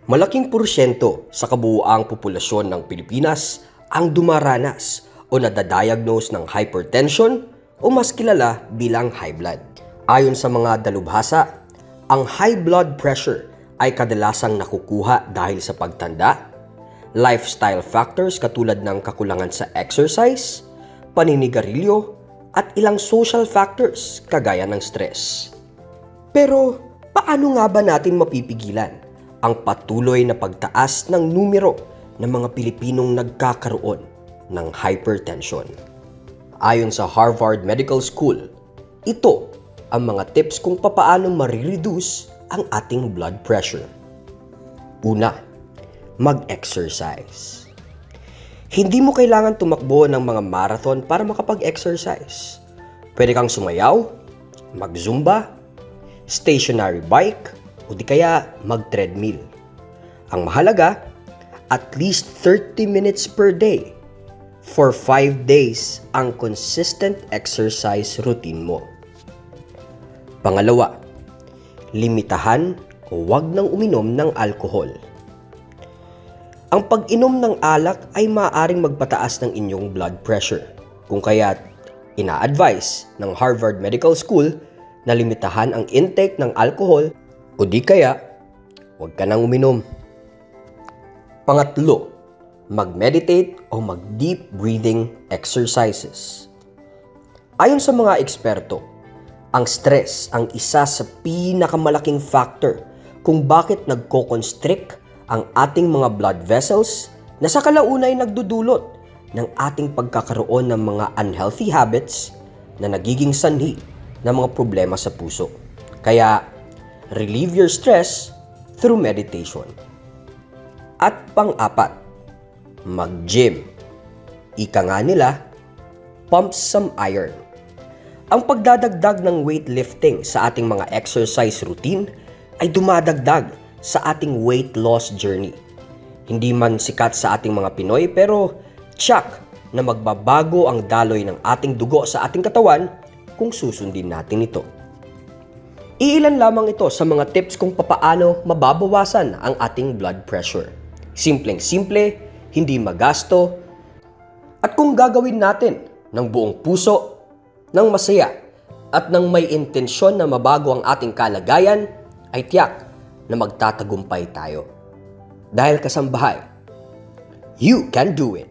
Malaking porsyento sa kabuuang populasyon ng Pilipinas ang dumaranas o nadadiagnose ng hypertension o mas kilala bilang high blood. Ayon sa mga dalubhasa, ang high blood pressure ay kadalasang nakukuha dahil sa pagtanda, lifestyle factors katulad ng kakulangan sa exercise, paninigarilyo, at ilang social factors kagaya ng stress. Pero paano nga ba natin mapipigilan ang patuloy na pagtaas ng numero ng mga Pilipinong nagkakaroon ng hypertension? Ayon sa Harvard Medical School, ito ang mga tips kung papaano marireduce ang ating blood pressure. Una, mag-exercise. Hindi mo kailangan tumakbo ng mga marathon para makapag-exercise. Pwede kang sumayaw, mag-zumba, stationary bike, o di kaya mag-treadmill. Ang mahalaga, at least 30 minutes per day for 5 days ang consistent exercise routine mo. Pangalawa, limitahan o huwag nang uminom ng alcohol. Ang pag-inom ng alak ay maaaring magpataas ng inyong blood pressure. Kung kaya't ina-advise ng Harvard Medical School na limitahan ang intake ng alcohol o di kaya huwag ka nang uminom. Pangatlo, mag-meditate o mag-deep breathing exercises. Ayon sa mga eksperto, ang stress ang isa sa pinakamalaking factor kung bakit nagko-constrict ang ating mga blood vessels na sa kalaunay nagdudulot ng ating pagkakaroon ng mga unhealthy habits na nagiging sanhi ng mga problema sa puso. Kaya, relieve your stress through meditation. At pang-apat, mag-gym. Ika nga nila, pump some iron. Ang pagdadagdag ng weightlifting sa ating mga exercise routine ay dumadagdag sa ating weight loss journey. Hindi man sikat sa ating mga Pinoy pero tsak na magbabago ang daloy ng ating dugo sa ating katawan kung susundin natin ito. Iilan lamang ito sa mga tips kung papaano mababawasan ang ating blood pressure. Simpleng-simple, hindi magasto, at kung gagawin natin ng buong puso, ng masaya, at ng may intensyon na mabago ang ating kalagayan, ay tiyak na magtatagumpay tayo. Dahil kasambahay, you can do it!